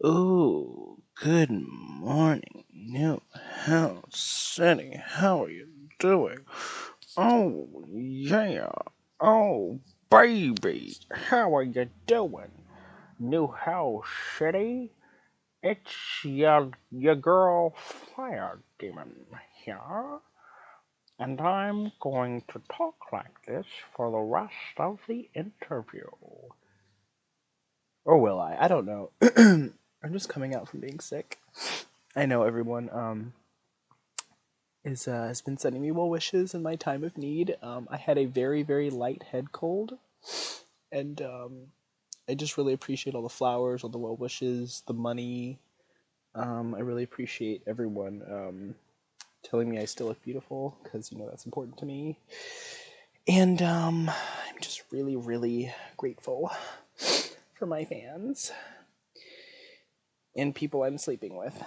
Oh, good morning, New House City. How are you doing? Oh, yeah. Oh, baby. How are you doing? New House City? It's your girl Fire Demon here. And I'm going to talk like this for the rest of the interview. Or will I? I don't know. I'm just coming out from being sick. I know everyone is has been sending me well wishes in my time of need. I had a very light head cold, and I just really appreciate all the flowers, all the well wishes, the money. I really appreciate everyone telling me I still look beautiful because that's important to me, and I'm just really grateful for my fans and people I'm sleeping with.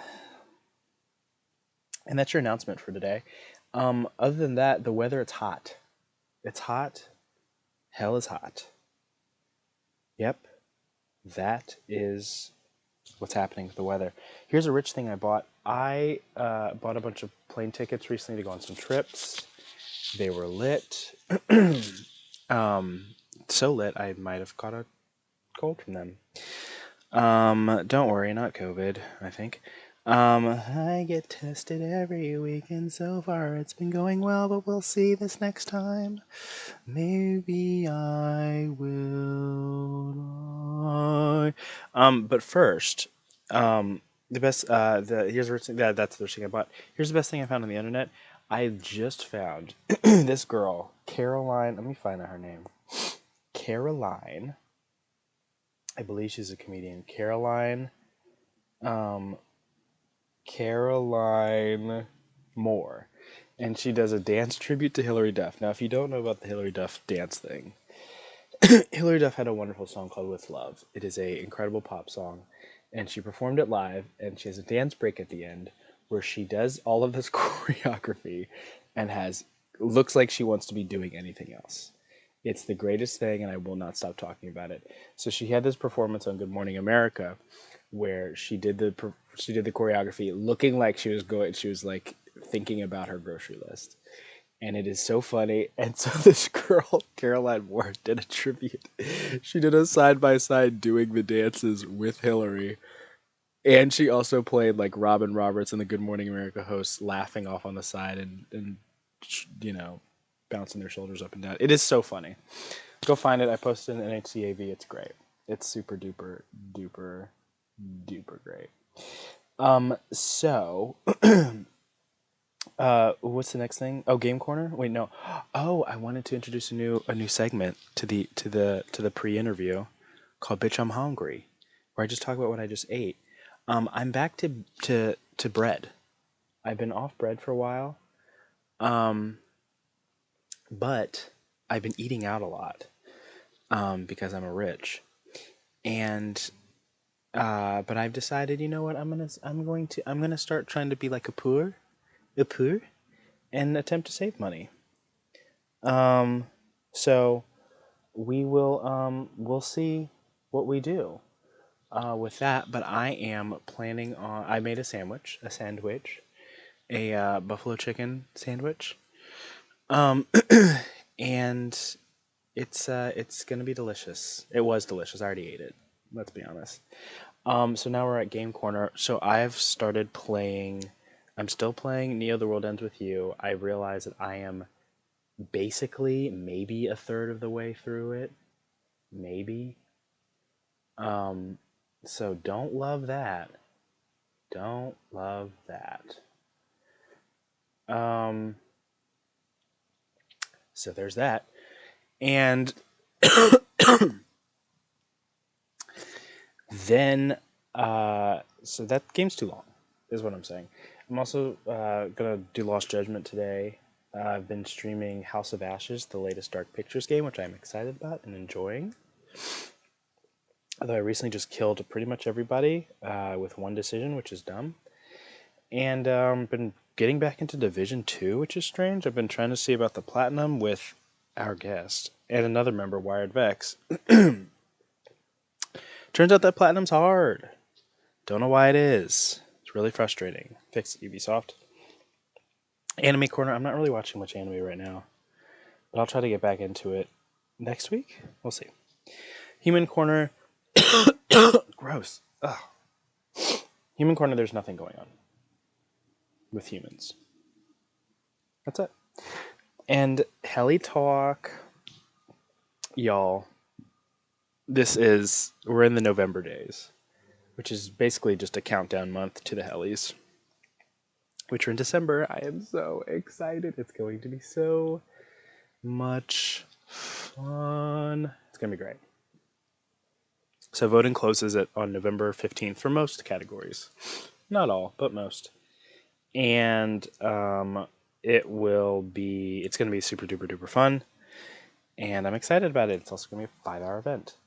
And that's your announcement for today. Other than that, the weather, it's hot. It's hot. Hell is hot. Yep, that is what's happening with the weather. Here's a rich thing I bought. I bought a bunch of plane tickets recently to go on some trips. They were lit. um, so lit I might have caught a cold from them. Don't worry, not COVID, I think. I get tested every week, and so far it's been going well, but we'll see this next time. Maybe I will not. But first, the best, here's the that's the thing I bought. Here's the best thing I found on the internet. I just found this girl, Caroline. Let me find out her name. Caroline. I believe she's a comedian. Um, Caroline Moore, and she does a dance tribute to Hilary Duff. Now, if you don't know about the Hilary Duff dance thing, Hilary Duff had a wonderful song called "With Love." It is a incredible pop song, and she performed it live. And she has a dance break at the end where she does all of this choreography, and has looks like she wants to be doing anything else. It's the greatest thing, and I will not stop talking about it. So she had this performance on Good Morning America, where she did the choreography, looking like she was going. She was like thinking about her grocery list, and it is so funny. And so this girl, Caroline Moore, did a tribute. She did a side by side doing the dances with Hillary, and she also played like Robin Roberts and the Good Morning America hosts, laughing off on the side and you know bouncing their shoulders up and down. It is so funny. Go find it. I posted it in NHCAV. It's great. It's super duper duper great. So what's the next thing? Oh, Game Corner. Wait, no. Oh, I wanted to introduce a new segment to the pre-interview called "Bitch I'm Hungry," where I just talk about what I just ate. I'm back to bread. I've been off bread for a while, um, but I've been eating out a lot because I'm a rich, and but I've decided, you know what? I'm gonna start trying to be like a poor, and attempt to save money. Um, so we'll see what we do with that. But I am planning on. I made a buffalo chicken sandwich, um, and it's gonna be delicious. It was delicious. I already ate it. Let's be honest. So now we're at Game Corner. So I've started playing. I'm still playing Neo: The World Ends with You. I realize that I am basically maybe a third of the way through it, maybe. Um, so don't love that. Don't love that. Um, so there's that. And then, so that game's too long, is what I'm saying. I'm also gonna do Lost Judgment today. I've been streaming House of Ashes, the latest Dark Pictures game, which I'm excited about and enjoying. Although I recently just killed pretty much everybody with one decision, which is dumb. And been getting back into Division 2, which is strange. I've been trying to see about the Platinum with our guest and another member, Wired Vex. Turns out that Platinum's hard. Don't know why it is. It's really frustrating. Fix it, Ubisoft. Anime Corner. I'm not really watching much anime right now, but I'll try to get back into it next week. We'll see. Human Corner. Gross. Ugh. Human Corner, there's nothing going on with humans. That's it. And Heli Talk, y'all. We're in the November days, which is basically just a countdown month to the Helis, which are in December. I am so excited. It's going to be so much fun. It's going to be great. So voting closes on November 15th for most categories. Not all, but most. And it's going to be super duper duper fun. And I'm excited about it. It's also going to be a 5-hour event.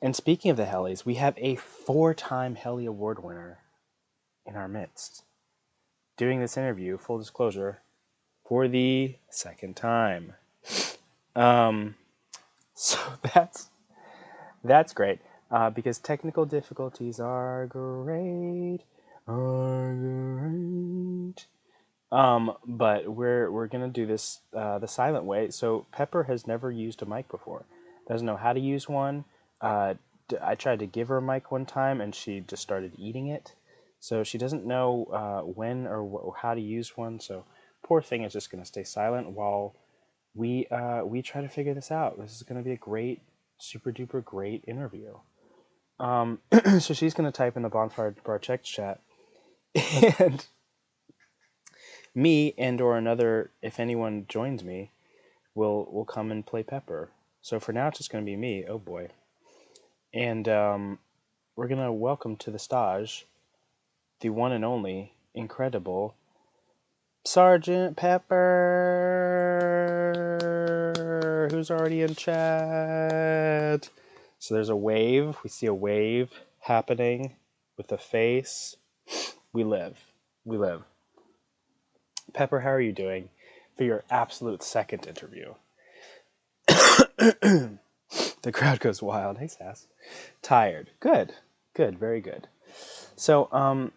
And speaking of the Helis, we have a 4-time Heli Award winner in our midst. Doing this interview, full disclosure, for the second time. So that's great. Because technical difficulties are great. But we're gonna do this the silent way. So Pepper has never used a mic before, doesn't know how to use one. I tried to give her a mic one time, and she just started eating it. So she doesn't know when or how to use one. So poor thing is just gonna stay silent while we try to figure this out. This is gonna be a great, super duper great interview. So she's gonna type in the Bonfire Bar text chat, and me or another, if anyone joins me, will come and play Pepper. So for now, it's just going to be me. Oh boy. And we're going to welcome to the stage the one and only, incredible Sgt Pepper, who's already in chat. So there's a wave. We see a wave happening with a face. We live. Pepper, how are you doing for your absolute second interview? The crowd goes wild. Hey, Sass. Tired. Good, very good. So,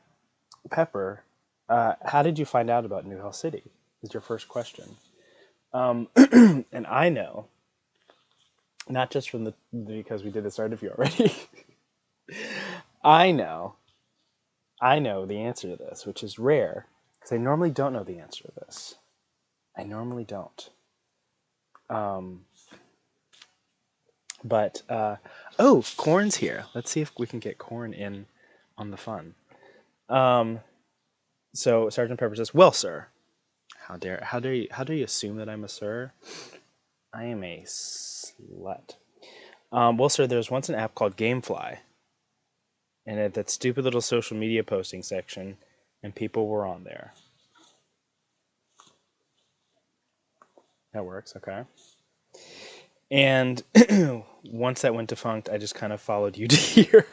Pepper, how did you find out about New Hell City? Is your first question. And I know, not just from because we did this interview already. I know the answer to this, which is rare, because I normally don't know the answer to this. I normally don't. But Corn's here. Let's see if we can get Corn in on the fun. So Sergeant Pepper says, "Well, sir, how dare you assume that I'm a sir? I am a slut. Well, sir, there's once an app called GameFly, and at that stupid little social media posting section, and people were on there. That works, okay. And once that went defunct, I just kind of followed you to here.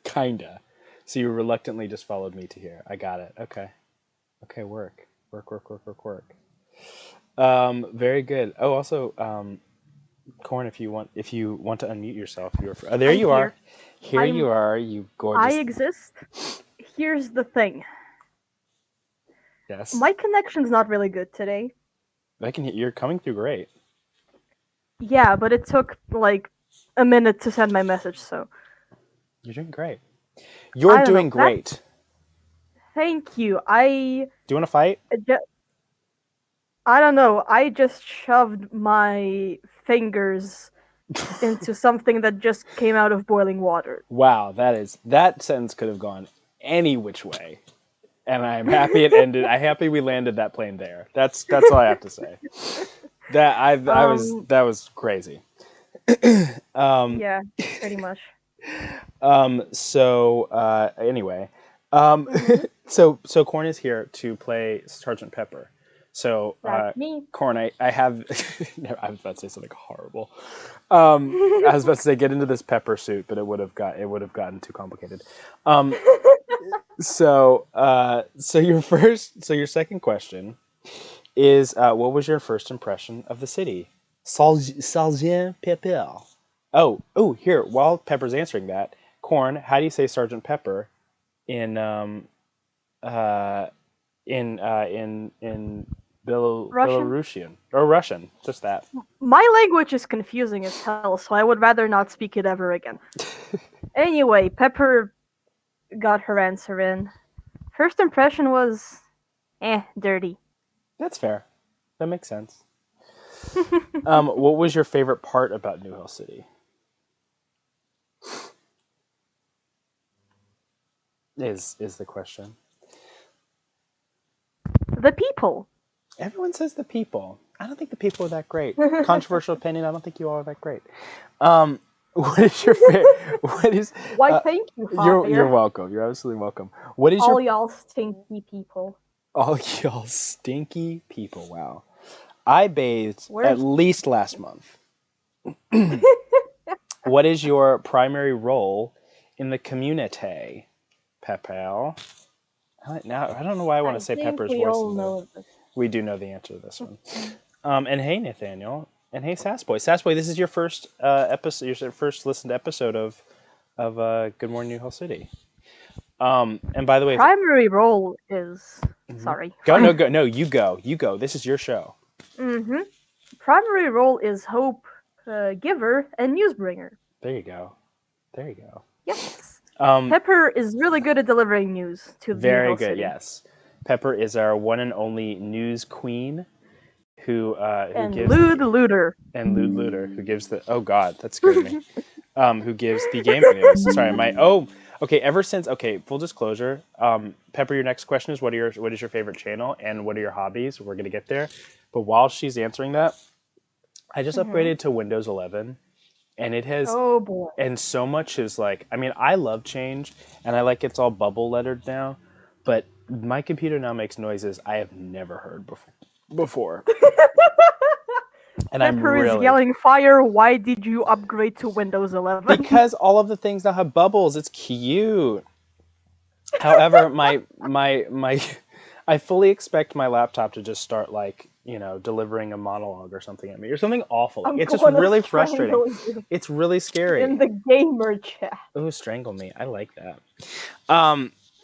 Kinda. So you reluctantly just followed me to here. I got it. Okay. Okay, work. Very good. Oh, also, Corn, if you want to unmute yourself, there you are. Here you are, you gorgeous. I exist. Here's the thing. Yes. My connection's not really good today. You're coming through great. Yeah, but it took like a minute to send my message, so. You're doing great. You're doing great. Thank you. Do you want to fight? I don't know. I just shoved my fingers into something that just came out of boiling water. Wow, that sentence could have gone any which way. And I'm happy it ended. I'm happy we landed that plane there. That's all I have to say. That was crazy. Yeah, pretty much. Anyway, so Corn is here to play Sergeant Pepper. So That's me. Corn, I have. I was about to say something horrible. I was about to say get into this pepper suit, but it would have gotten too complicated. So your second question is what was your first impression of the city? Sgt Pepper. Here, while Pepper's answering that, Corn, how do you say Sergeant Pepper in uh in Russian? Belarusian or Russian? Just that. My language is confusing as hell, so I would rather not speak it ever again. Anyway, Pepper got her answer in. First impression was, dirty. That's fair. That makes sense. What was your favorite part about New Hill City? Is the question. The people. Everyone says the people. I don't think the people are that great. Controversial opinion. I don't think you all are that great. What is your favorite? What is? Why, thank you, You're Javier. welcome. You're absolutely welcome. What is All your y'all stinky people. all y'all stinky people? Wow. I bathed at Where's least last month. What is your primary role in the community, Pepper? Now I don't know why I want to I say think Pepper's we voice. all know this. We do know the answer to this one. And hey, Nathaniel, and hey, Sassboy. Sassboy, this is your first episode, your first listened episode of Good Morning New Hill City. And by the way, Primary role is sorry. no, you go. This is your show. Mm-hmm. Primary role is hope giver and newsbringer. There you go. There you go. Yes. Um, Pepper is really good at delivering news to New very Hill good. City. Yes, Pepper is our one and only news queen, who And gives lewd looter. and lewd looter who gives the that scared me. Who gives the gaming news? Sorry, okay. Ever since full disclosure, Pepper, your next question is what is your favorite channel and what are your hobbies? We're gonna get there, but while she's answering that, I just upgraded to Windows 11, and it has Oh boy. and so much is like I love change, and I like it's all bubble lettered now, but my computer now makes noises I have never heard before. And Pepper is yelling fire. Why did you upgrade to Windows 11? Because all of the things now have bubbles. It's cute. However, I fully expect my laptop to just start delivering a monologue or something at me or something awful. It's just really frustrating. It's really scary. In the gamer chat. Oh, strangle me. I like that.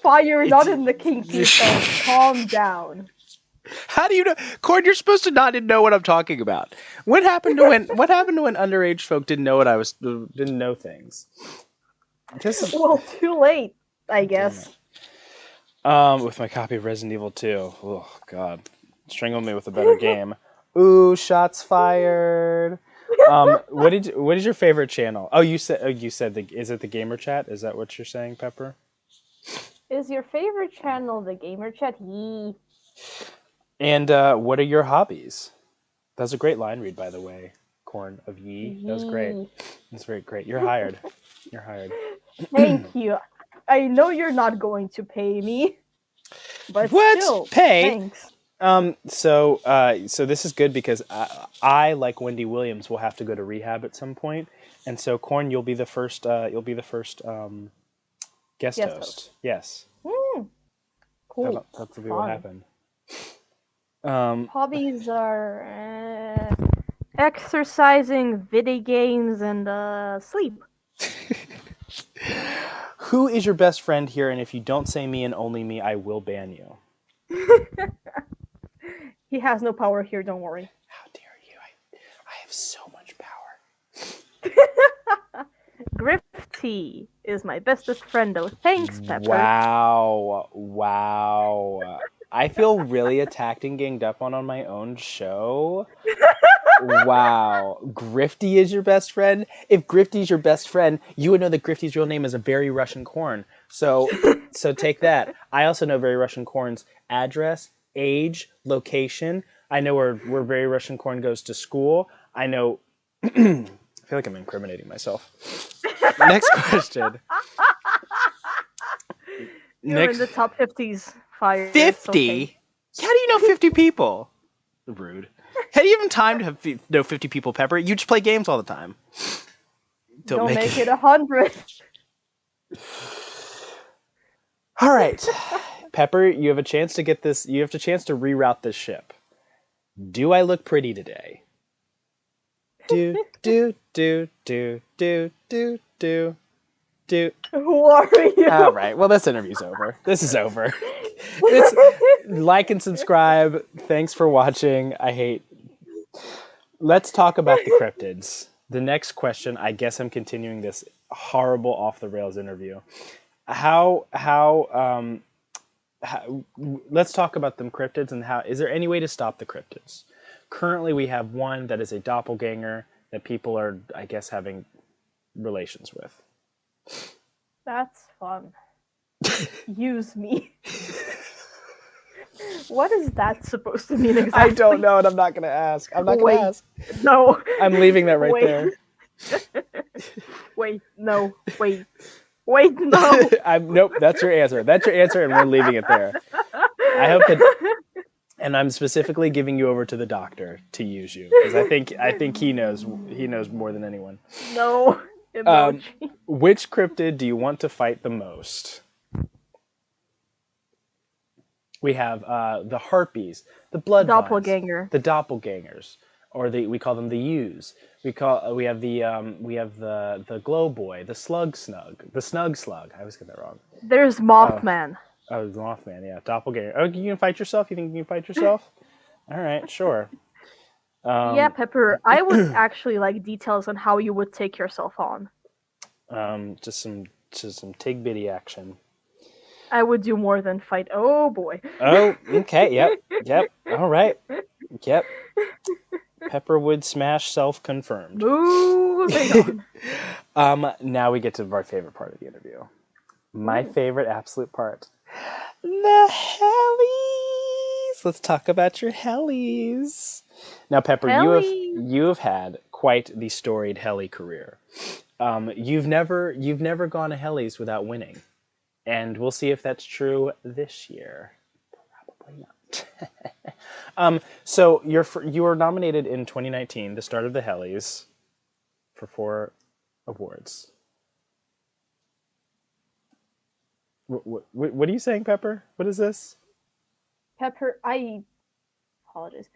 Fire, not in the kinky sense. Calm down. How do you know, Cord? You're supposed to not know what I'm talking about. What happened to when underage folk didn't know things? Well, too late, I guess. With my copy of Resident Evil 2. Oh God, strangle me with a better game. Ooh, shots fired. What is your favorite channel? Oh, you said is it the gamer chat? Is that what you're saying, Pepper? Is your favorite channel the gamer chat? Yee. And what are your hobbies? That's a great line read, by the way. Corn of Yee. That was great. That's very great. You're hired. You're hired. Thank you. I know you're not going to pay me, but still, pay? thanks. So this is good because I, like Wendy Williams, will have to go to rehab at some point, and so Corn, you'll be the first. Guest host. Yes. Cool. That'll be what happened. Hobbies are exercising, video games, and sleep. Who is your best friend here? And if you don't say me and only me, I will ban you. He has no power here, don't worry. How dare you? I have so much power. Grifty is my bestest friend, though. Thanks, Pepper. Wow. I feel really attacked and ganged up on my own show. Wow. Grifty is your best friend? If Grifty's your best friend, you would know that Grifty's real name is a Very Russian Corn. So take that. I also know Very Russian Corn's address, age, location. I know where Very Russian Corn goes to school. I know... I feel like I'm incriminating myself. Next question. You're in the top 50s. Fire. 50? Okay. How do you know 50 people? Rude. How do you have time to know 50 people, Pepper? You just play games all the time. Don't make it 100. All right. Pepper, you have a chance to get this. You have a chance to reroute this ship. Do I look pretty today? do do do do do do do do. Who are All you? right. Well, this interview's over. This is over. This like and subscribe. Thanks for watching. I hate. Let's talk about the cryptids. The next question. I guess I'm continuing this horrible off the rails interview. How let's talk about them cryptids and how is there any way to stop the cryptids? Currently, we have one that is a doppelganger that people are, I guess, having relations with. That's fun. Use me. What is that supposed to mean exactly? I don't know, and I'm not gonna ask. I'm not gonna ask. No. I'm leaving that right Wait. there. Wait, no. Wait, no. Nope. That's your answer. That's your answer, and we're leaving it there. I hope that, and I'm specifically giving you over to the doctor to use you because I think he knows more than anyone. No. Emoji. Which cryptid do you want to fight the most? We have the harpies, the blood Doppelganger, the doppelgangers, or we call them the U's. We have the glow boy, the slug snug, the snug slug. I always get that wrong. There's Mothman. Oh, Mothman, yeah, doppelganger. Oh, you can fight yourself? You think you can fight yourself? All right, sure. Yeah, Pepper. I would actually like details on how you would take yourself on. Just some tig bitty action. I would do more than fight. Oh boy. Oh, okay. Yep. All right. Yep. Pepperwood smash self-confirmed. Moving on. Now we get to our favorite part of the interview. My favorite absolute part. The hellies. Let's talk about your hellies. Now, Pepper, you have had quite the storied helly career. You've never gone to hellies without winning. And we'll see if that's true this year. Probably not. So you were nominated in 2019, the start of the Hellies, for 4 awards. What are you saying, Pepper? What is this? Pepper, I apologize.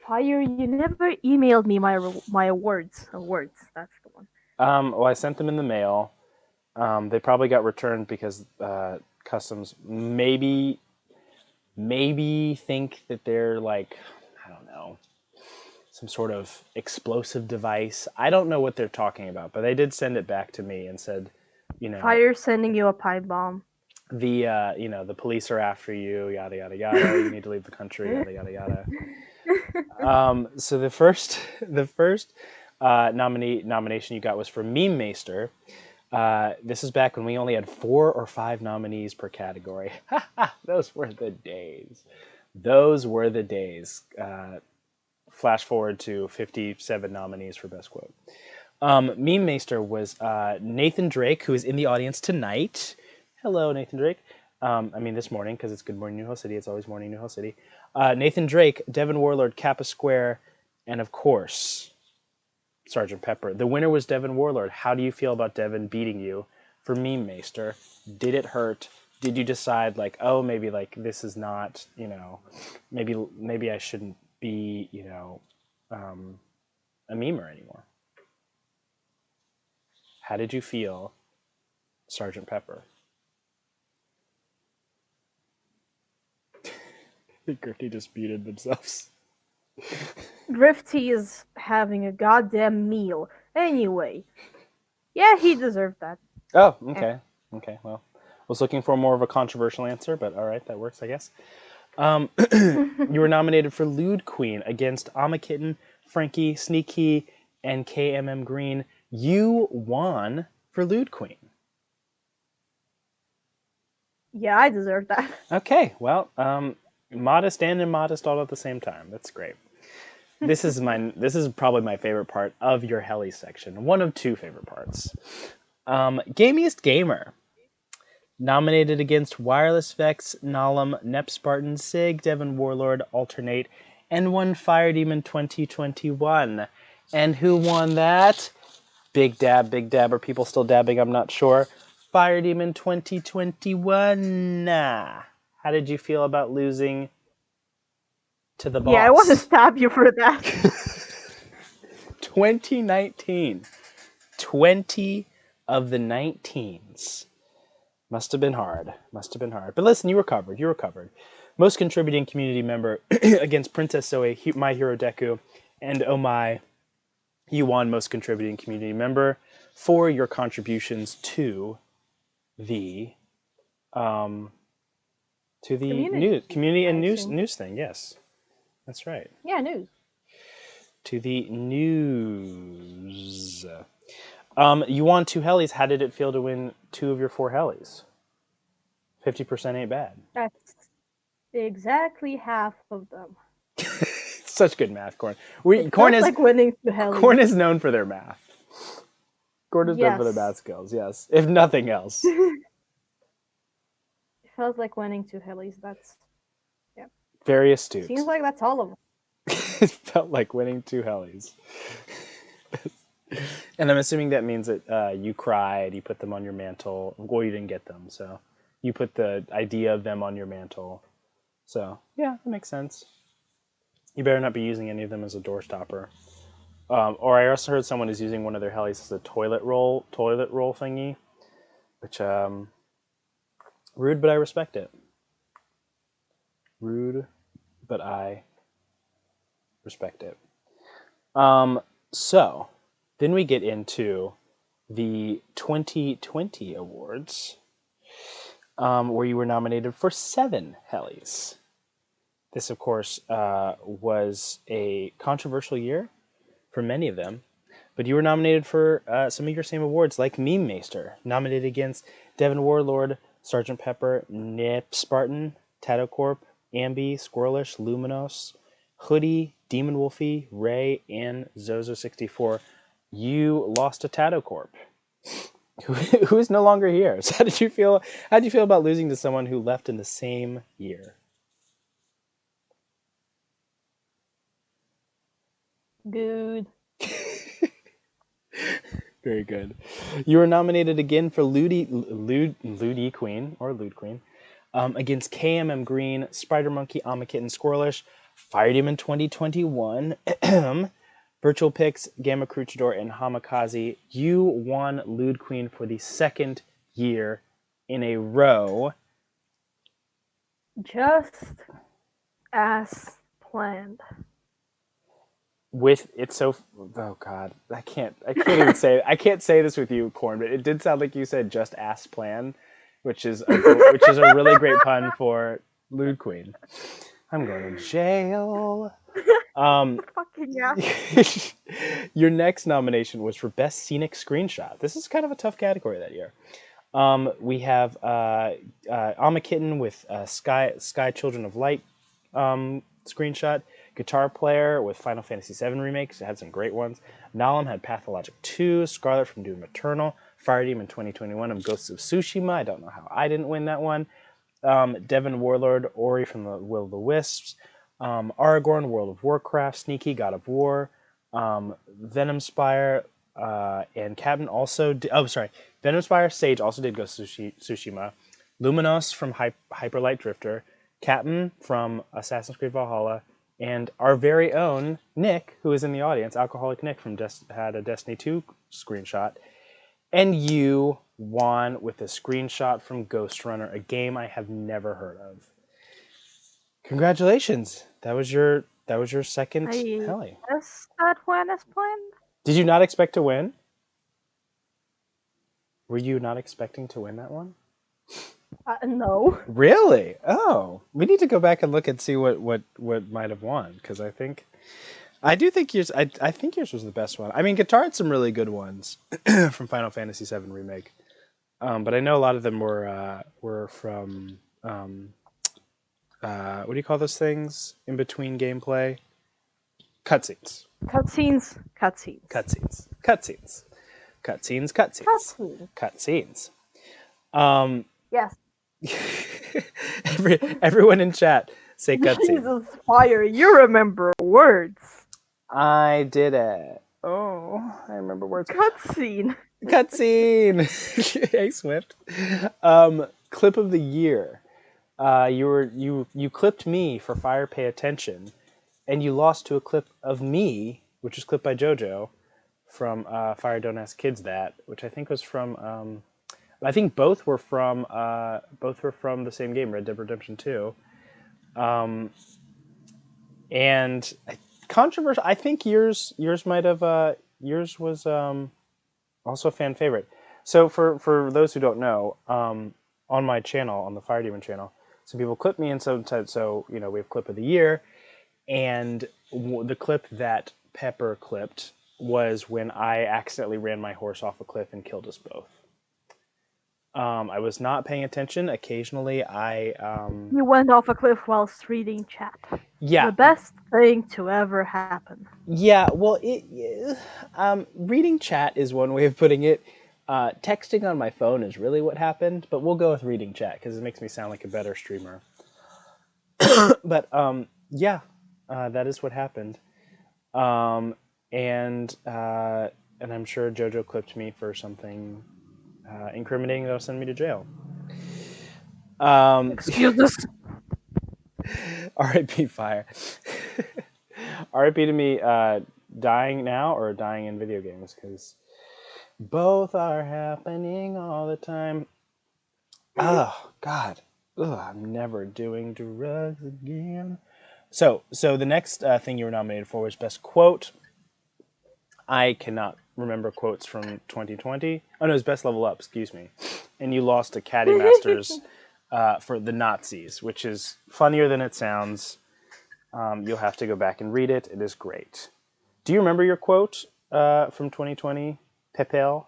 Fire, you never emailed me my awards. Awards, that's the one. Well, I sent them in the mail. They probably got returned because customs maybe think that they're like, I don't know, some sort of explosive device. I don't know what they're talking about, but they did send it back to me and said, Fire sending you a pipe bomb. The police are after you, yada yada yada. You need to leave the country, yada yada yada. So the first nomination you got was for Meme Maester. This is back when we only had 4 or 5 nominees per category. Those were the days. Flash forward to 57 nominees for Best Quote. Meme Maester was Nathan Drake, who is in the audience tonight. Hello, Nathan Drake. This morning, because it's Good Morning New Hill City. It's always Morning New Hill City. Nathan Drake, Devin Warlord, Kappa Square, and of course, Sgt Pepper. The winner was Devin Warlord. How do you feel about Devin beating you for Meme Maester? Did it hurt? Did you decide maybe this is not, maybe I shouldn't be, a memer anymore? How did you feel, Sgt Pepper? Grifty just muted themselves. Grifty is having a goddamn meal. Anyway. Yeah, he deserved that. Oh, okay. Okay, well. I was looking for more of a controversial answer, but alright, that works, I guess. You were nominated for Lewd Queen against Amakitten, Frankie, Sneaky, and KMM Green. You won for Lewd Queen. Yeah, I deserve that. Okay, well, modest and immodest all at the same time. That's great. This is probably my favorite part of your Helly section. One of 2 favorite parts. Gamiest Gamer. Nominated against Wireless Vex, Nalum, Nep Spartan, Sig, Devin Warlord, Alternate, and won Fire Demon 2021. And who won that? Big dab. Are people still dabbing? I'm not sure. Fire Demon 2021. How did you feel about losing to the boss? Yeah, I want to stab you for that. 2019. 20 of the 19s. Must have been hard. Must have been hard. But listen, you recovered. You recovered. Most contributing community member against Princess Zoe, My Hero Deku, and Oh My, you won most contributing community member for your contributions to the community I and assume. news thing. Yes, that's right. Yeah, news. To the news. You won 2 helis. How did it feel to win 2 of your 4 helis? 50% ain't bad. That's exactly half of them. Such good math, Corn. It felt like winning to Corn Helly. is known for their math. Corn is known for their math Yes. skills. Yes, if nothing else. It felt like winning to Hellies. That's Very astute. seems like that's all of them. It felt like winning 2 helis. And I'm assuming that means that you cried, you put them on your mantle. Well, you didn't get them, so you put the idea of them on your mantle. So, yeah, that makes sense. You better not be using any of them as a door stopper. Or I also heard someone is using one of their helis as a toilet roll thingy, which rude, but I respect it. Rude, but I respect it. So then we get into the 2020 awards, where you were nominated for 7 helis. This, of course, was a controversial year for many of them, but you were nominated for some of your same awards, like Meme Maester, nominated against Devin Warlord, Sgt Pepper, Nip Spartan, Tato Corp, Ambi, Squirrelish, Luminos, Hoodie, Demon Wolfie, Ray, and Zozo64. You lost to Tato Corp, who is no longer here. So how did you feel? How did you feel about losing to someone who left in the same year? Good. Very good. You were nominated again for Ludi Queen against KMM Green, Spider Monkey, Amakit, and Squirrelish, Fire Demon 2021, Virtual Pix, Gamma Cruchador, and Hamakaze. You won Lude Queen for the 2nd year in a row. Just as planned. With it's so oh god, I can't even say I can't say this with you, Corn, but it did sound like you said just ass plan, which is a really great pun for Lude Queen. I'm going to jail. Fucking yeah. Your next nomination was for Best Scenic Screenshot. This is kind of a tough category that year. We have Amakitten with Sky Children of Light screenshot. Guitar Player with Final Fantasy VII remakes. It had some great ones. Nalam had Pathologic 2, Scarlet from Doom Eternal, Fire Demon 2021, and Ghosts of Tsushima. I don't know how I didn't win that one. Devin Warlord, Ori from the Will of the Wisps, Aragorn, World of Warcraft, Sneaky, God of War, Venom Spire, and Captain also Venom Spire, Sage also did Ghost of Tsushima, Luminos from Hyperlight Drifter, Captain from Assassin's Creed Valhalla, and our very own Nick, who is in the audience, Alcoholic Nick from had a Destiny 2 screenshot. And you won with a screenshot from Ghost Runner, a game I have never heard of. Congratulations. That was your second heli. Yes, that went as planned. Did you not expect to win? Were you not expecting to win that one? No. Really? Oh, we need to go back and look and see what might have won, because I think yours. I think yours was the best one. I mean, Guitar had some really good ones from Final Fantasy VII Remake, but I know a lot of them were from what do you call those things in between gameplay? Cutscenes. Yes. Everyone in chat say cutscene. Jesus, Fire, you remember words. I did it. Oh, I remember words. Cutscene. Hey, Swift. Clip of the year. You clipped me for Fire Pay Attention, and you lost to a clip of me, which was clipped by JoJo, from Fire Don't Ask Kids That, which I think was from. I think both were from the same game, Red Dead Redemption 2. And controversial. I think yours might have yours was also a fan favorite. So for those who don't know, on my channel, on the Fire Demon channel, some people clip me, and so we have clip of the year, and the clip that Pepper clipped was when I accidentally ran my horse off a cliff and killed us both. I was not paying attention. Occasionally, You went off a cliff whilst reading chat. yeah. The best thing to ever happen. Yeah, well, reading chat is one way of putting it. Texting on my phone is really what happened, but we'll go with reading chat because it makes me sound like a better streamer. But yeah, that is what happened. And I'm sure JoJo clipped me for something incriminating that'll send me to jail. Excuse us. R.I.P. Fire. R.I.P. to me dying now or dying in video games, because both are happening all the time. Oh, God. Ugh, I'm never doing drugs again. So the next thing you were nominated for was Best Quote. I cannot remember quotes from 2020. Oh, no, it was Best Level Up, excuse me. And you lost to Caddy Masters for the Nazis, which is funnier than it sounds. You'll have to go back and read it. It is great. Do you remember your quote from 2020, Pepel?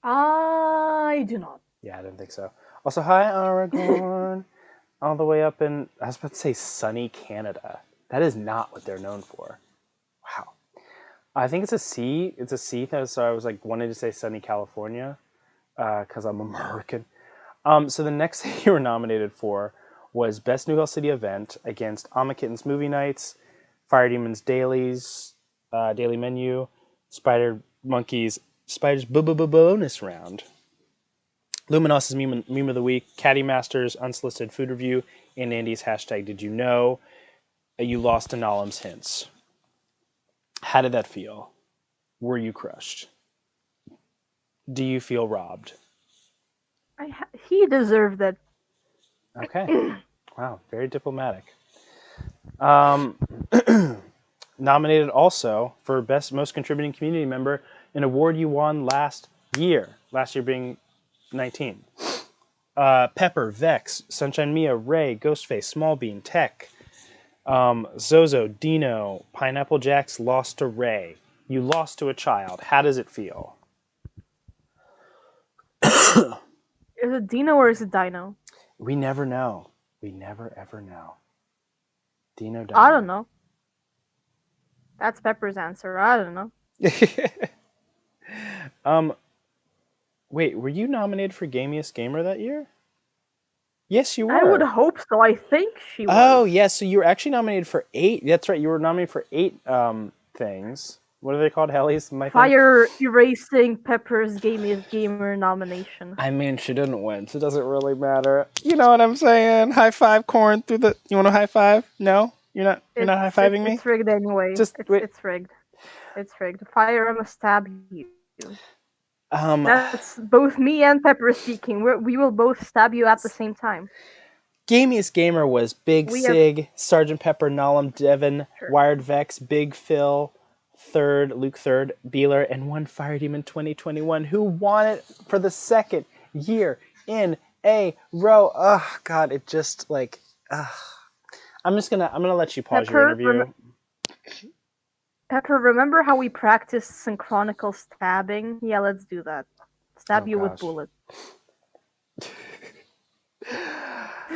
I do not. Yeah, I didn't think so. Also, hi, Aragorn. All the way up in, I was about to say sunny Canada. That is not what they're known for. Wow. I think it's a C. It's a C, so I was like wanting to say sunny California because I'm American. So the next thing you were nominated for was Best New Hell City Event against Amakitten's Movie Nights, Fire Demon's Dailies, Daily Menu, Spider Monkey's Spider's Bonus Round, Luminos's Meme of the Week, Caddy Masters, Unsolicited Food Review, and Andy's hashtag Did You Know? You lost to Nalam's Hints. How did that feel? Were you crushed? Do you feel robbed? He deserved it. Okay. Wow, very diplomatic. Nominated also for Best Most Contributing Community Member, an award you won last year being 19. Pepper, Vex, Sunshine Mia, Ray, Ghostface, Smallbean, Tech, Zozo, Dino, Pineapple Jacks lost to Ray. You lost to a child. How does it feel? Is it Dino or is it Dino? We never know. We never ever know. Dino. I don't know. That's Pepper's answer. I don't know. Wait, were you nominated for Gamiest Gamer that year? Yes, you were. I would hope so. I think she was. Oh, yes. Yeah, so you were actually nominated for 8. That's right. You were nominated for 8 things. What are they called? Hellies? Fire erasing Pepper's Gamiest Gamer nomination. I mean, she didn't win, so it doesn't really matter. You know what I'm saying? High five, Corn, through the. You want a high five? No, you're not. You're not high fiving me. It's rigged anyway. It's rigged. It's rigged. Fire, I'm gonna stab you. That's both me and Pepper speaking. We will both stab you at the same time. Gamiest Gamer was Big Sig, Sgt Pepper, Nalam, Devin, Wired Vex, Big Phil, Luke third, Beeler, and one Fire Demon 2021 who won it for the second year in a row. Oh God, it just like. I'm gonna let you pause your interview. Pepper, remember how we practiced synchronical stabbing? Yeah, let's do that. Stab you with bullet.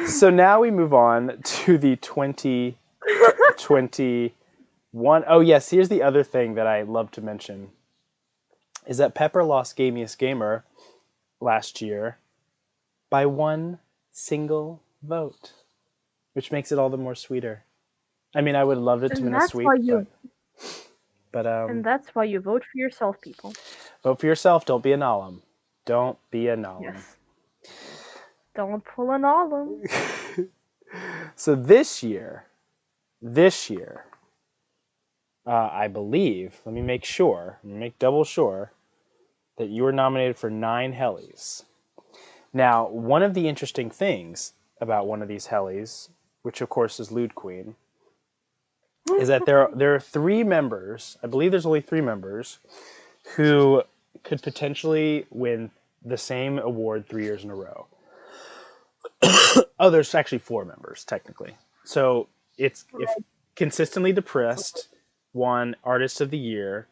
So now we move on to the 2021. Oh yes, here's the other thing that I love to mention is that Pepper lost Gamiest Gamer last year by 1 single vote, which makes it all the more sweeter. I mean, I would love it to win a sweep, but and that's why you vote for yourself, people. Vote for yourself. Don't be a Nalam. Don't be a Nalam. Yes. Don't pull an Nalam. So this year, I believe, let me make sure, make double sure, that you were nominated for 9 Hellies. Now, one of the interesting things about one of these Hellies, which of course is Lewd Queen, is that there are 3 members, I believe there's only 3 members, who could potentially win the same award 3 years in a row. Oh, there's actually 4 members, technically. So it's if Consistently Depressed won Artist of the Year,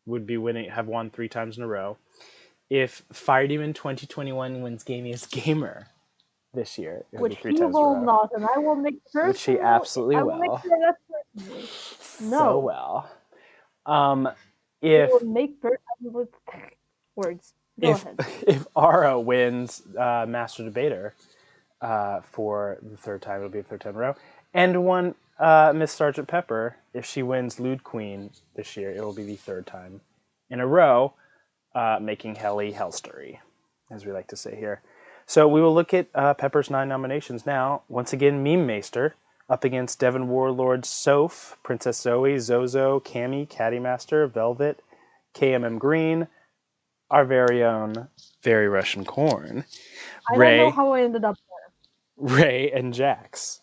would be winning, have won 3 times in a row. If Fire Demon 2021 wins Gamiest Gamer this year, it would be Which 3 he times in a will row. not, and I will make Which he personal. absolutely I will make will. sure that's personally. So No. well. I If will make words. Go ahead. if Ara wins Master Debater for the 3rd time, it'll be the 3rd time in a row. And one Miss Sgt Pepper, if she wins Lewd Queen this year, it will be the 3rd time in a row, making Helly Hellstory, as we like to say here. So we will look at Pepper's 9 nominations now. Once again, Meme Maester up against Devon Warlord, Soph, Princess Zoe, Zozo, Cammy, Caddy Master, Velvet, KMM Green, our very own Very Russian Corn, I don't know how I ended up there. Ray, and Jax.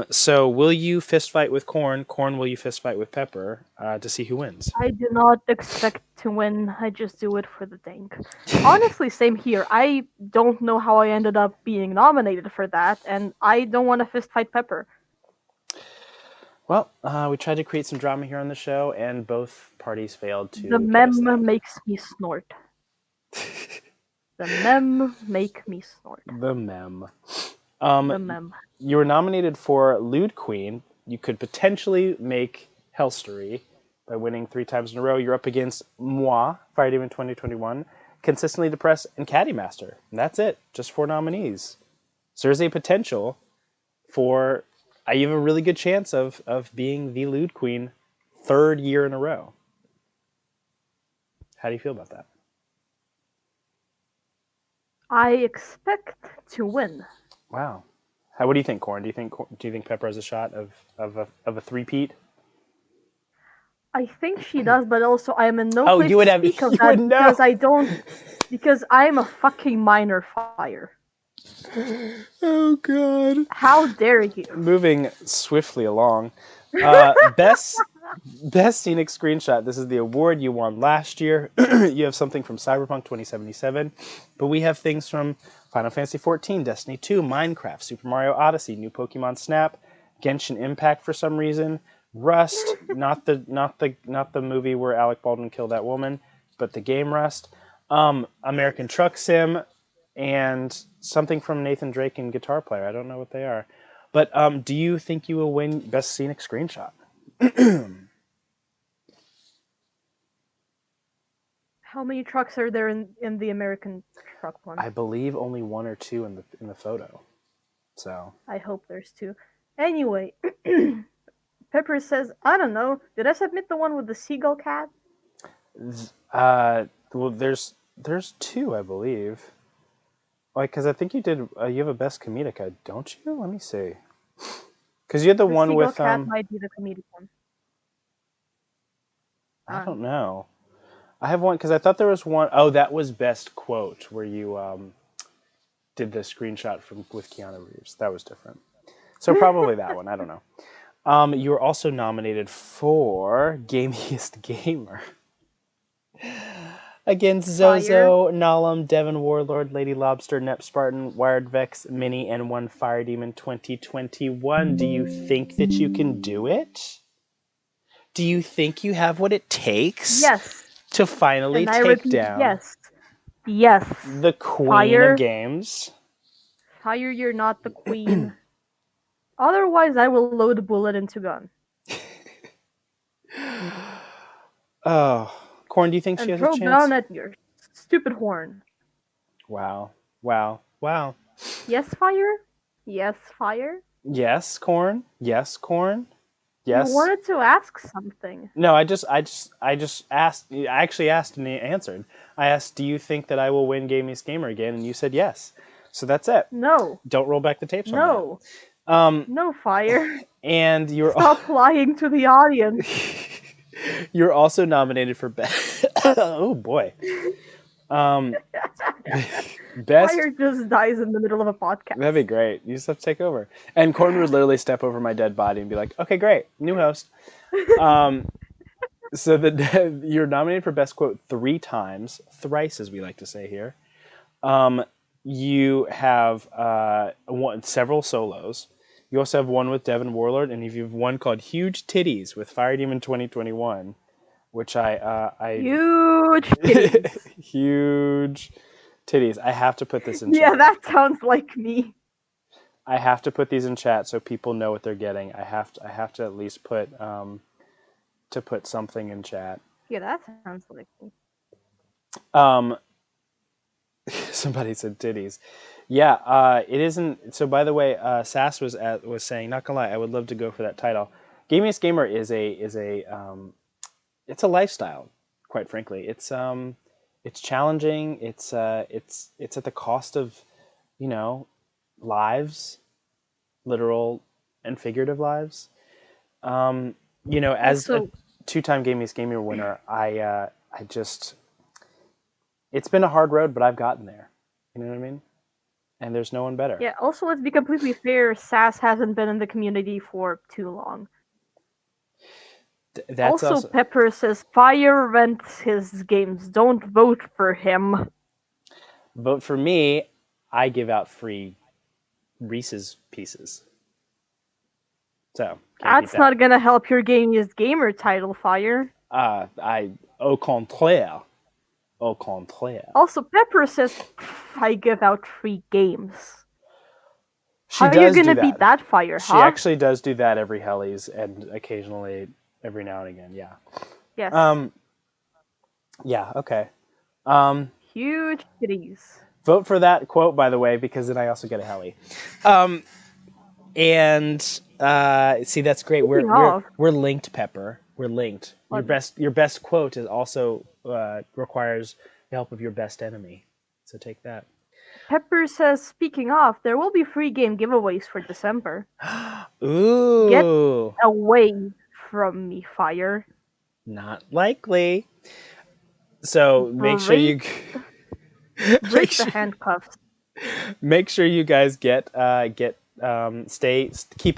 So will you fist fight with Corn? Corn, will you fist fight with Pepper to see who wins? I do not expect to win. I just do it for the dank. Honestly, same here. I don't know how I ended up being nominated for that, and I don't want to fist fight Pepper. Well, we tried to create some drama here on the show, and both parties failed to The get us that. mem makes me snort. The mem make me snort. The mem. The mem. You were nominated for Lewd Queen. You could potentially make Hellstory by winning 3 times in a row. You're up against Moi, Fire Demon 2021, Consistently Depressed, and Caddy Master. And that's it. Just 4 nominees. So there's a potential for... you have a really good chance of being the Lewd Queen 3rd year in a row. How do you feel about that? I expect to win. Wow. What do you think, Corn? Do you think Pepper has a shot of a three-peat? I think she does, but also I am in no place you would to have, speak of you that would know. because I don't. Because I am a fucking minor fire. Oh God! How dare you? Moving swiftly along. Best Scenic Screenshot. This is the award you won last year. You have something from Cyberpunk 2077, but we have things from Final Fantasy XIV, Destiny 2, Minecraft, Super Mario Odyssey, New Pokemon Snap, Genshin Impact for some reason, Rust, not the movie where Alec Baldwin killed that woman, but the game Rust, American Truck Sim, and something from Nathan Drake and Guitar Player. I don't know what they are. But do you think you will win Best Scenic Screenshot? How many trucks are there in the American truck one? I believe only 1 or 2 in the photo. So I hope there's 2. Anyway, Pepper says, I don't know. Did I submit the one with the seagull cat? well, there's 2, I believe. Like, because I think you did. You have a Best Comedica, don't you? Let me see. Because you had the one with cat might be the comedic one. I don't know. I have one because I thought there was one. Oh, that was Best Quote where you did the screenshot with Keanu Reeves. That was different. So probably that one. I don't know. You were also nominated for Gamiest Gamer against Zozo, Nalum, Devon Warlord, Lady Lobster, Nep Spartan, Wired Vex, Mini, and one Fire Demon 2021. Do you think that you can do it? Do you think you have what it takes? Yes. To finally take down Yes. The queen of games. Fire, you're not the queen. Otherwise, I will load a bullet into gun. Oh, Corn, do you think she has a chance? And throw down at your stupid horn. Wow. Yes, Fire? Yes, Fire? Yes, Corn? Yes, Corn? Yes. You wanted to ask something. No, I just asked. I actually asked and he answered. I asked, do you think that I will win Gamiest Gamer again? And you said yes. So that's it. No. Don't roll back the tapes on No. No, Fire. And Stop lying to the audience. you're also nominated for best. Oh boy. Um, best. Fire just dies in the middle of a That'd be podcast. great. You just have to take over. And Corn would literally step over my dead body and be like, "Okay, great, new host." Um, so you're nominated for best quote 3 times, thrice as we like to say here. You have several solos. You also have one with Devin Warlord, and you have one called "Huge Titties" with Fire Demon 2021, which I Huge titties. huge titties. I have to put this in Yeah, chat. that sounds like me. I have to put these in chat so people know what they're getting. I have to at least put something in chat. Yeah, that sounds like me. Um, somebody said titties. Yeah, it isn't. So by the way, Sass was saying, not gonna lie, I would love to go for that title. Gamiest Gamer it's a lifestyle. Quite frankly, it's challenging. It's at the cost of, you know, lives, literal and figurative lives. As a Also, 2-time Gamiest Gamer winner, I just it's been a hard road, but I've gotten there. You know what I mean? And there's no one better. yeah, also let's be completely fair, Sass hasn't been in the community for too long. That's Also, also Pepper says Fire rents his games. Don't vote for him. vote for me. I give out free Reese's Pieces, so can't beat That's that. not gonna help your gamiest gamer title, Fire. I au contraire, au contraire. Also, Pepper says I give out free games. She How are you does do gonna beat that. that, Fire, She huh? actually does do that every Hellies and occasionally every now and again. Yeah. Yes. Yeah. Okay. Huge titties. Vote for that quote, by the way, because then I also get a Helly. And see, that's great. Speaking of, We're linked, Pepper. We're linked. Your best quote is also requires the help of your best enemy. So take that. Pepper says, speaking of, there will be free game giveaways for December. Get Ooh, away from me, Fire. not likely. So make sure Break, you make break the sure, handcuffs. make sure you guys keep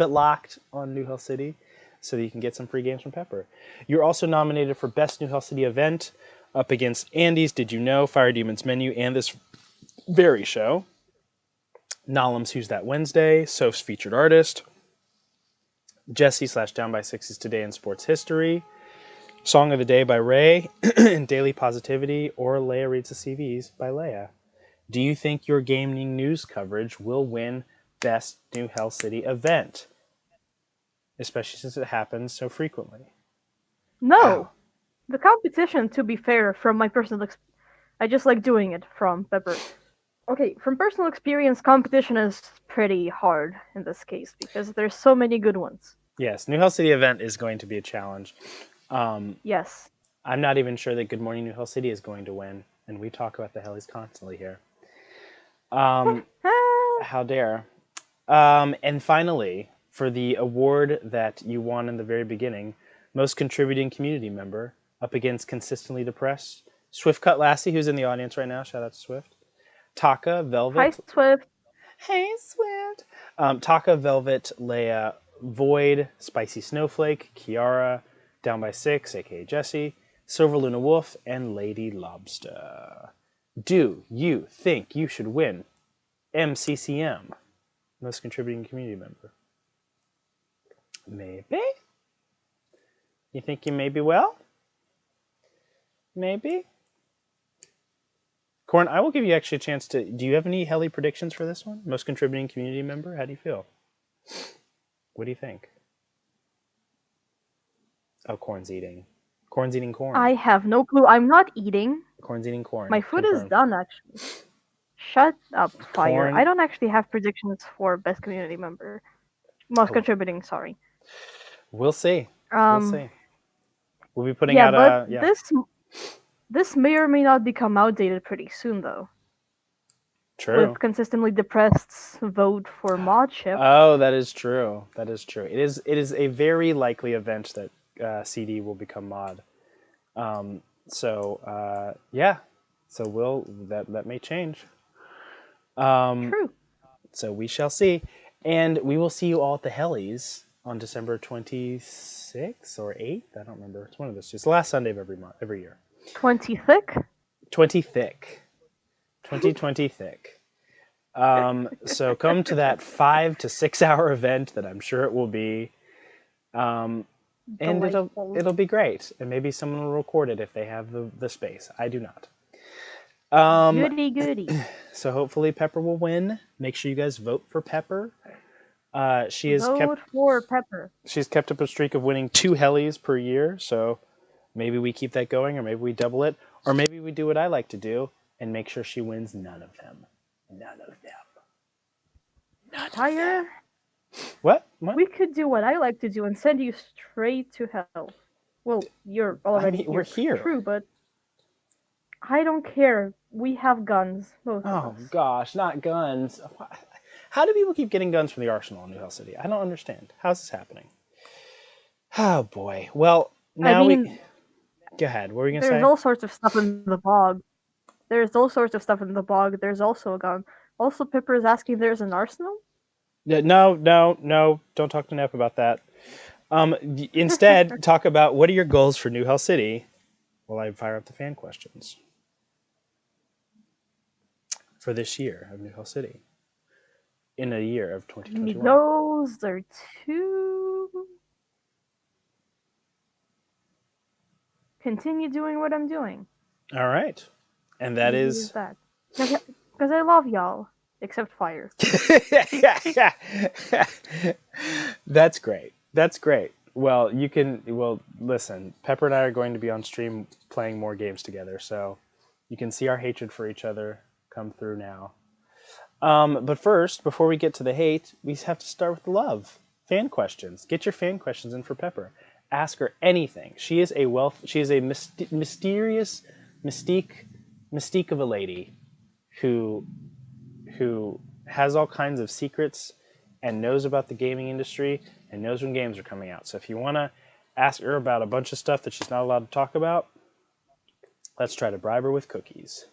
it locked on New Hell City, so that you can get some free games from Pepper. You're also nominated for Best New Hell City Event, up against Andy's Did You Know, Fire Demon's Menu, and this very show. Nolem's Who's That Wednesday, Soph's Featured Artist, Jesse/Down by Sixes Today in Sports History, Song of the Day by Ray, and Daily Positivity or Leia Reads the CVs by Leia. Do you think your gaming news coverage will win Best New Hell City Event? Especially since it happens so frequently. No. Wow. The competition, to be fair, from my personal I just like doing it from Pepper. Okay, from personal experience, competition is pretty hard in this case because there's so many good ones. Yes, New Hell City Event is going to be a challenge. Yes. I'm not even sure that Good Morning New Hell City is going to win, and we talk about the Hellies constantly here. How dare. And finally, for the award that you won in the very beginning, Most Contributing Community Member, up against Consistently Depressed, Swift Cut Lassie, who's in the audience right now. Shout out to Swift. Taka, Velvet. Hi, Swift. Hey, Swift. Taka, Velvet, Leia, Void, Spicy Snowflake, Kiara, Down by Six, aka Jessie, Silver Luna Wolf, and Lady Lobster. Do you think you should win MCCM, Most Contributing Community Member? Maybe? You think you maybe will? Maybe? Corn, I will give you actually a chance to... Do you have any Helly predictions for this one? Most Contributing Community Member? How do you feel? What do you think? Oh, Corn's eating. Corn's eating corn. I have no clue. I'm not eating. Corn's eating corn. My food is Confirmed. done, actually. Shut up, Fire. Corn. I don't actually have predictions for best community member. Most Oh. contributing, sorry. We'll see. We'll see. We'll be putting yeah, out but a... this may or may not become outdated pretty soon, though. True. with consistently depressed vote for mod ship. Oh, that is true. That is true. It is a very likely event that CD will become mod. So yeah, so will that may change. True. So we shall see, and we will see you all at the Hellies on December 26th or 8th. I don't remember. It's one of those two. It's the last Sunday of every month, every year. 20 thick. 20 thick. 2020 thick. So come to that 5 to 6 hour event that I'm sure it will be, and it'll Delightful. it'll be great. And maybe someone will record it if they have the space. I do not. Goody goody. So hopefully Pepper will win. Make sure you guys vote for Pepper. She has Vote for Pepper. she's kept up a streak of winning 2 Hellies per year. So maybe we keep that going, or maybe we double it, or maybe we do what I like to do and make sure she wins none of them. None of them. None of them. Fire. What? What? We could do what I like to do and send you straight to hell. Well, you're already we're here. True, but I don't care. We have guns, both of Oh us. gosh, not guns. How do people keep getting guns from the arsenal in New Hell City? I don't understand. How's this happening? Oh boy. Well, now I mean, we go ahead. What were you gonna there's say? all sorts of stuff in the bog. There's all sorts of stuff in the bog. There's also a gun. Also, Pipper is asking there's an arsenal? No, no, no. Don't talk to Nep about that. Instead, talk about what are your goals for New Hell City while I fire up the fan questions for this year of New Hell City. In a year of 2021. Those are two. Continue doing what I'm doing. All right. And that Easy is as that. Because I love y'all. Except fire. That's great. That's great. Well, listen, Pepper and I are going to be on stream playing more games together, so you can see our hatred for each other come through now. But first, before we get to the hate, we have to start with the love. Fan questions. Get your fan questions in for Pepper. Ask her anything. She is a mysterious mystique of a lady who has all kinds of secrets and knows about the gaming industry and knows when games are coming out. So if you want to ask her about a bunch of stuff that she's not allowed to talk about, let's try to bribe her with cookies.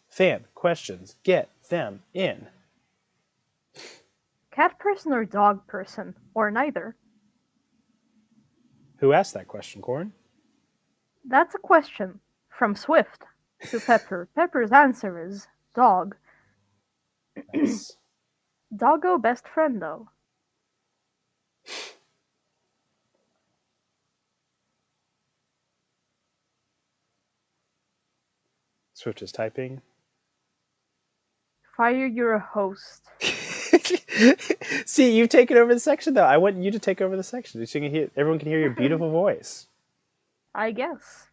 Fan questions. Get them in. Cat person or dog person? Or neither? Who asked that question, Corn? That's a question. From Swift to Pepper. Pepper's answer is dog. Nice. Doggo best friend though. Swift is typing. Fire, you're a host. See, you've taken over the section, though. I want you to take over the section so everyone can hear your beautiful voice. I guess.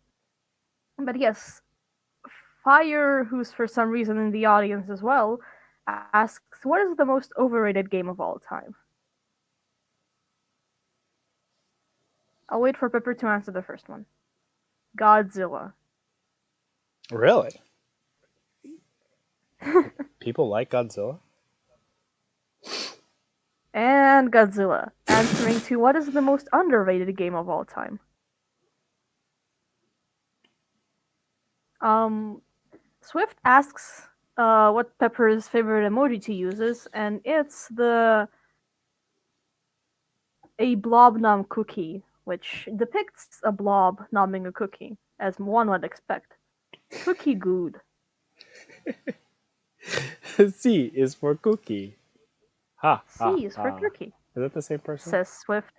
But yes, Fire, who's for some reason in the audience as well, asks, what is the most overrated game of all time? I'll wait for Pepper to answer the first one. Godzilla. Really? People like Godzilla? And Godzilla, answering to what is the most underrated game of all time? Swift asks what Pepper's favorite emoji to use is, and it's a blob nom cookie, which depicts a blob nomming a cookie, as one would expect. Cookie good. C is for cookie. Ha. C is for cookie. Is that the same person? Says Swift.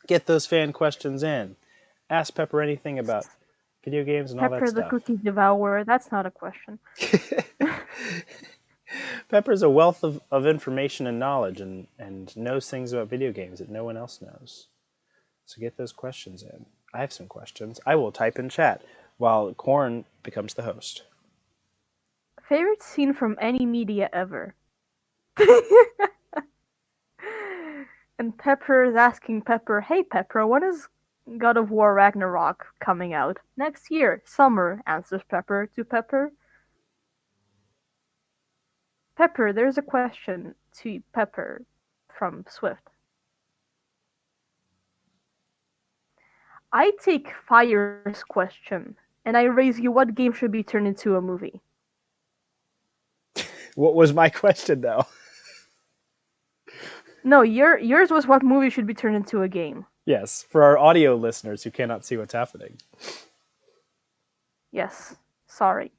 Get those fan questions in. Ask Pepper anything about video games and all that Pepper stuff. the cookie devourer. That's not a question. Pepper's a wealth of information and knowledge and knows things about video games that no one else knows. So get those questions in. I have some questions. I will type in chat while Corn becomes the host. Favorite scene from any media ever? And Pepper is asking Pepper, hey Pepper, when is God of War Ragnarok coming out? Next year, summer, answers Pepper to Pepper. Pepper, there's a question to Pepper from Swift. I take Fire's question and I raise you what game should be turned into a movie. What was my question, though? No, yours was what movie should be turned into a game. Yes, for our audio listeners who cannot see what's happening. Yes, sorry.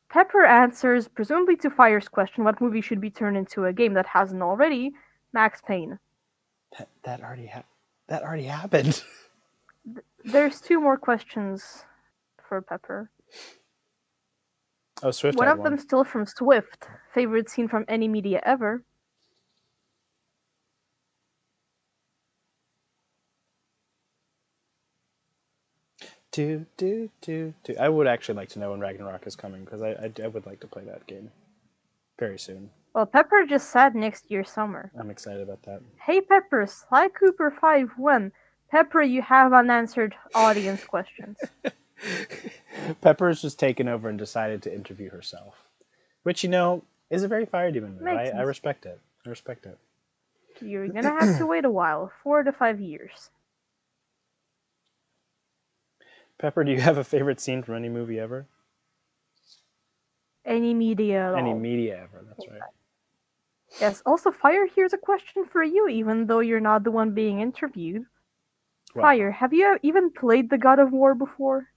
Pepper answers, presumably to Fire's question, what movie should be turned into a game that hasn't already? Max Payne. That already happened. There's two more questions for Pepper. Oh, Swift One had of them still from Swift. Favorite scene from any media ever? I would actually like to know when Ragnarok is coming, because I would like to play that game very soon. Well, Pepper just said next year summer. I'm excited about that. Hey Pepper, Sly Cooper 5-1. Pepper, you have unanswered audience questions. Pepper's just taken over and decided to interview herself, which, is a very Fire Demon move. I respect it. I respect it. You're gonna have to wait a while, 4 to 5 years. Pepper, do you have a favorite scene from any movie ever? Any media at all. Any media ever, that's right. Yes, also, Fire, here's a question for you, even though you're not the one being interviewed. Wow. Fire, have you even played the God of War before?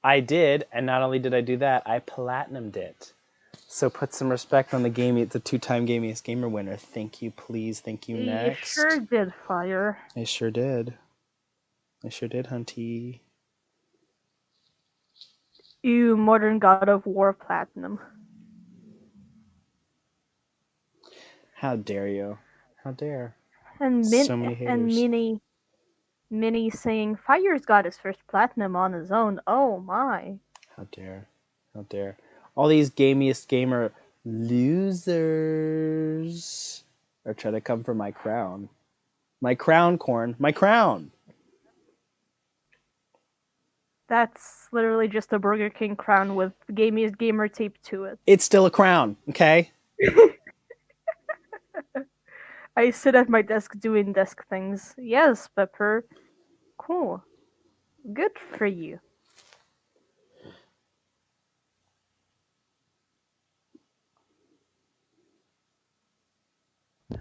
I did, and not only did I do that, I platinumed it. So put some respect on the game. It's a 2-time Gamiest Gamer winner. Thank you, please. Thank you, next. You sure did, Fire. I sure did. Hunty. Ew, Modern God of War Platinum. How dare you? How dare? And so many haters. And Minnie saying Fire's got his first platinum on his own. Oh my. How dare. How dare. All these Gamiest Gamer losers are trying to come for my crown. My crown, Corn. My crown! That's literally just a Burger King crown with Gamiest Gamer taped to it. It's still a crown, okay? I sit at my desk doing desk things. Yes, Pepper. Cool. Good for you.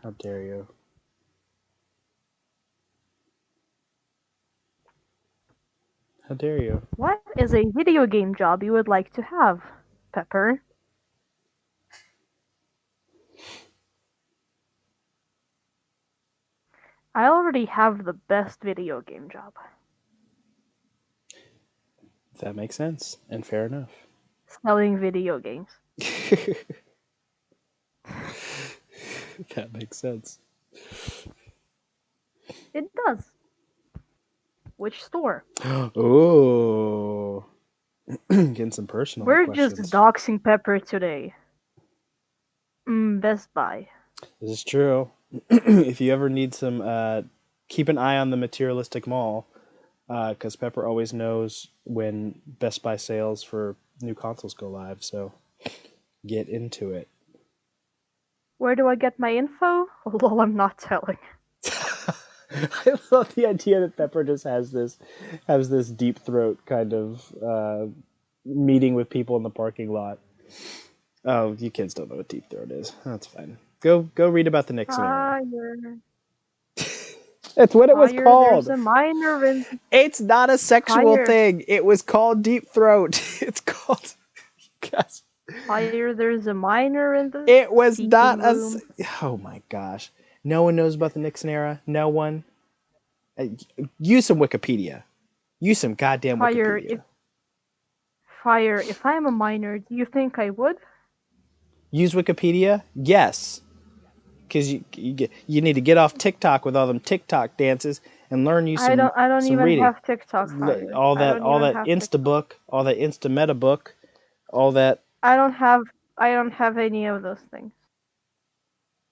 How dare you? How dare you? What is a video game job you would like to have, Pepper? I already have the best video game job. That makes sense, and fair enough. Selling video games. That makes sense. It does. Which store? Oh. Getting some personal We're questions. just doxing Pepper today. Best Buy. This is true. If you ever need some, keep an eye on the Materialistic Mall, because Pepper always knows when Best Buy sales for new consoles go live, so get into it. Where do I get my info? Lol, I'm not telling. I love the idea that Pepper just has this deep throat kind of meeting with people in the parking lot. Oh, you kids don't know what deep throat is. That's fine. Go read about the Nixon era. That's what it was called. There's a minor in... It's not a sexual thing. It was called deep throat. It's called. Gosh. Fire, there's a minor in the. It was not room. Oh my gosh. No one knows about the Nixon era. No one. Use some Wikipedia. Use some goddamn Wikipedia. Fire, if I'm a minor, do you think I would? Use Wikipedia? Yes. Because you need to get off TikTok with all them TikTok dances and learn you some. I don't some even reading. have TikTok. Fire. All that Instabook, all that Instameta book, all that. I don't have any of those things.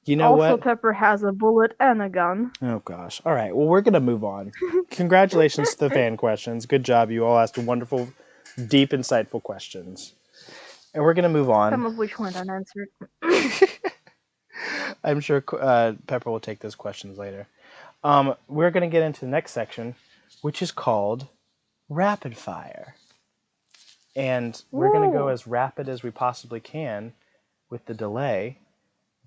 You know also, what? Pepper has a bullet and a gun. Oh gosh. All right. Well, we're gonna move on. Congratulations to the fan questions. Good job. You all asked wonderful, deep, insightful questions. And we're gonna move on. Some of which went unanswered. I'm sure Pepper will take those questions later. We're gonna get into the next section, which is called rapid fire. And we're gonna go Ooh. as rapid as we possibly can with the delay,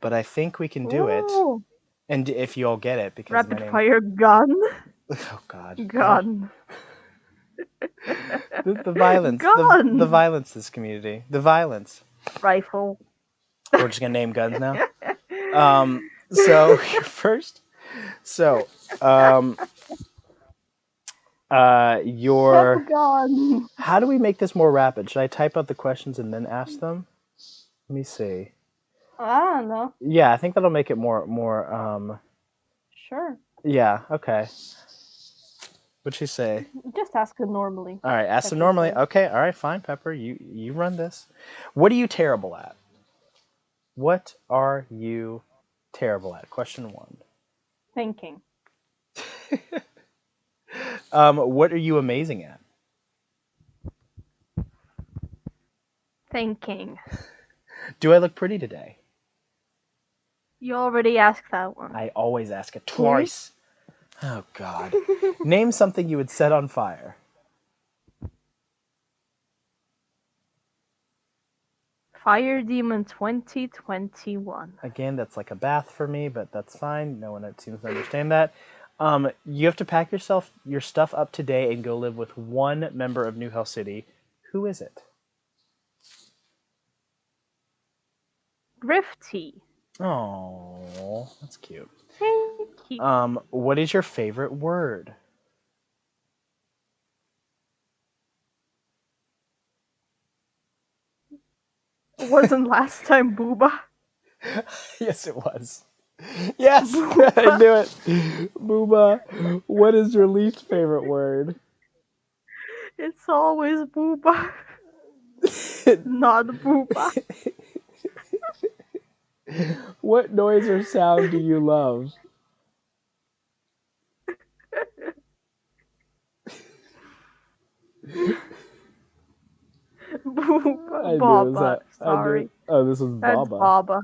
but I think we can do it. Ooh. And if you all get it, because my Rapid name. fire gun. Oh God. Gun. The violence. Gun. The violence. This community. The violence. Rifle. We're just gonna name guns now. So first. So your. Gun. How do we make this more rapid? Should I type out the questions and then ask them? Let me see. I don't know. Yeah, I think that'll make it more. Sure. Yeah. Okay. What'd you say? Just ask it normally. All right, ask them Pepper normally. says. Okay, all right, fine, Pepper. You run this. What are you terrible at? What are you terrible at? Question 1. Thinking. What are you amazing at? Thinking. Do I look pretty today? You already asked that one. I always ask it twice. Oh God. Name something you would set on fire. Fire Demon 2021. Again, that's like a bath for me, but that's fine. No one seems to understand that. You have to pack your stuff up today and go live with one member of New Hell City. Who is it? Grifty. Oh, that's cute. Thank you. What is your favorite word? Wasn't last time Booba? Yes, it was. Yes, Booba. I knew it. Booba, what is your least favorite word? It's always Booba. Not Booba. What noise or sound do you love? Booba. I knew it was Baba. that. Sorry. Oh, this was That's Baba. Baba.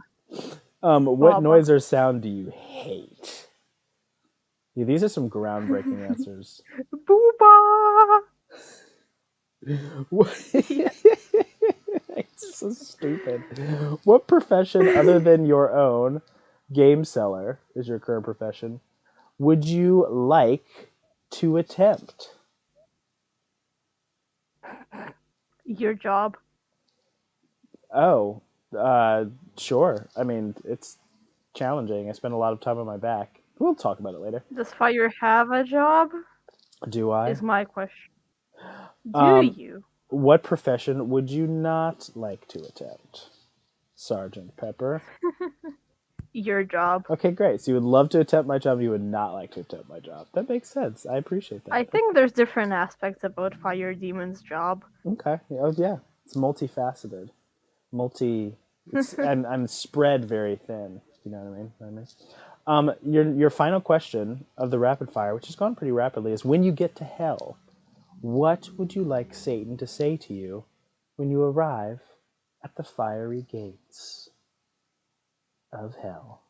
What Baba. noise or sound do you hate? Yeah, these are some groundbreaking answers. Booba. Yeah. It's so stupid. What profession other than your own, game seller is your current profession, would you like to attempt? Your job. Oh, sure. I mean, it's challenging. I spend a lot of time on my back. We'll talk about it later. Does Fire have a job? Do I? Is my question. Do you? What profession would you not like to attempt? Sgt Pepper. Your job. Okay, great. So you would love to attempt my job, you would not like to attempt my job. That makes sense. I appreciate that. I think there's different aspects about Fire Demon's job. Okay. Oh yeah. It's multifaceted. I'm spread very thin. You know what I mean? Your final question of the rapid fire, which has gone pretty rapidly, is when you get to hell, what would you like Satan to say to you when you arrive at the fiery gates of hell,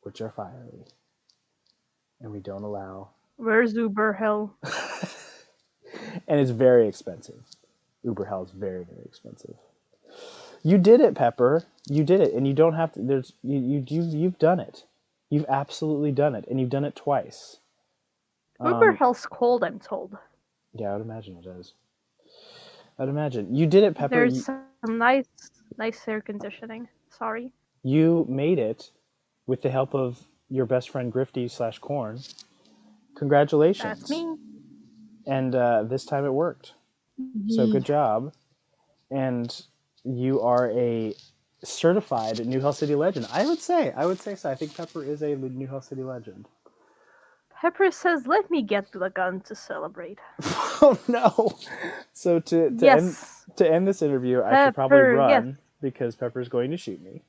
which are fiery, and we don't allow. Where's Uber Hell? And it's very expensive. Uber Hell is very, very expensive. You did it, Pepper. You did it, and you don't have to. You've done it. You've absolutely done it, and you've done it twice. Uber Hell's cold, I'm told. Yeah, I would imagine it is. I'd imagine you did it, Pepper. There's some nice air conditioning. Sorry. You made it with the help of your best friend Grifty/Corn. Congratulations. That's me. And this time it worked. So good job. And you are a certified New Hell City legend. I would say so. I think Pepper is a New Hell City legend. Pepper says, "Let me get the gun to celebrate." Oh no! So to end this interview, I should probably run because Pepper's going to shoot me.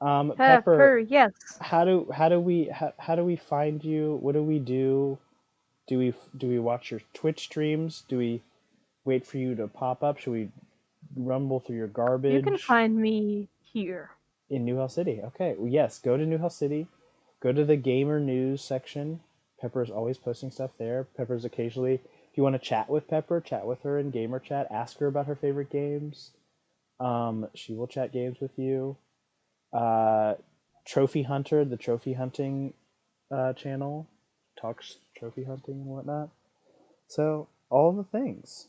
Pepper, yes. How do we find you? What do we do? Do we watch your Twitch streams? Do we wait for you to pop up? Should we rumble through your You can garbage find me here. in New Hell City. Okay, well, yes, go to New Hell City. Go to the gamer news section. Pepper's always posting stuff there. Pepper's occasionally, if you want to chat with Pepper, chat with her in gamer chat. Ask her about her favorite games. She will chat games with you. Uh, Trophy Hunter, the trophy hunting channel, talks trophy hunting and whatnot. So all the things.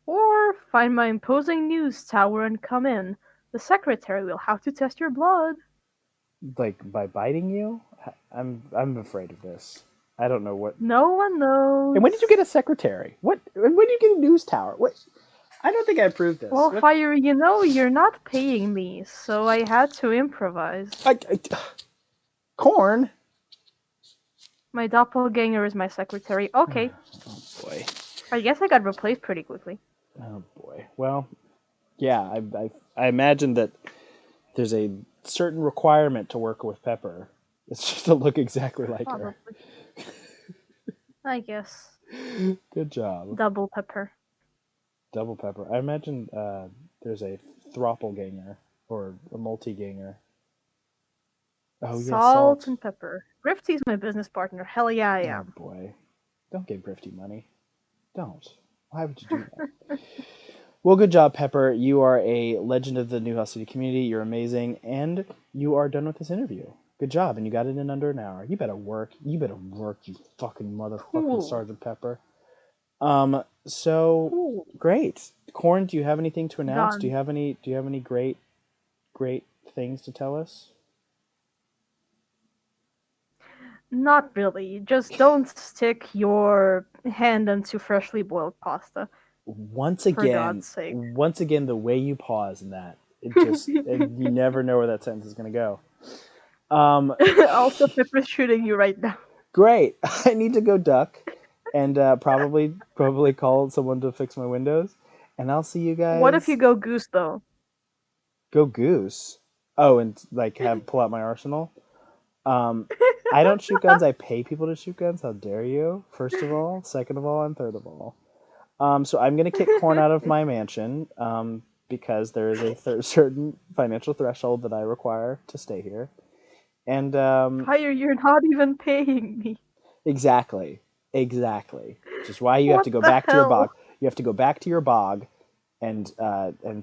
Or find my imposing news tower and come in. The secretary will have to test your blood. Like by biting you? I'm afraid of this. I don't know what. No one And knows. when did you get a secretary? What? And when did you get a news tower? What? I don't think I approved this. Well, What? Fire, you're not paying me, so I had to improvise. Corn. My doppelganger is my secretary. Okay, Oh boy. I guess I got replaced pretty quickly. Oh boy. Well, yeah. I imagine that there's a certain requirement to work with Pepper. It's just to look exactly like her. Probably. I guess. Good job. Double pepper. Double Pepper. I imagine there's a Throppelganger or a multi-ganger. Oh yeah, Salt Salt. and pepper. Grifty's my business partner. Hell yeah, I Oh am. boy. Don't give Grifty money. Don't. Why would you do that? Well, good job, Pepper. You are a legend of the New House City community. You're amazing. And you are done with this interview. Good job. And you got it in under an hour. You better work. You better work, you fucking motherfucking Cool. Sergeant Pepper. So Cool. great. Corn, do you have anything to announce? Done. Do you have any great things to tell us? Not really. Just don't stick your hand into freshly boiled pasta. Once For again, God's sake. the way you pause in that, you never know where that sentence is going to go. Also, Pepper's shooting you right now. Great. I need to go duck and probably call someone to fix my windows. And I'll see you guys. What if you go goose, though? Go goose? Oh, and like pull out my arsenal. I don't shoot guns. I pay people to shoot guns. How dare you? First of all, second of all, and third of all. So I'm gonna kick Corn out of my mansion because there is a certain financial threshold that I require to stay here. And Fire, you're not even paying me. exactly, which is why you have What to go the back to your hell? bog. You have to go back to your bog and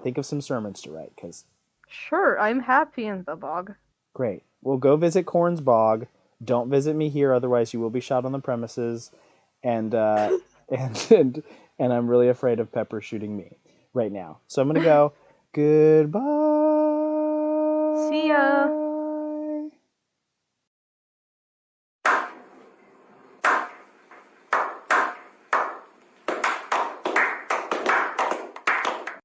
think of some sermons to write. Because Sure, I'm happy in the bog. great, we'll go visit Corn's bog. Don't visit me here, otherwise you will be shot on the premises. And and I'm really afraid of Pepper shooting me right now. So I'm gonna go. Goodbye. See ya.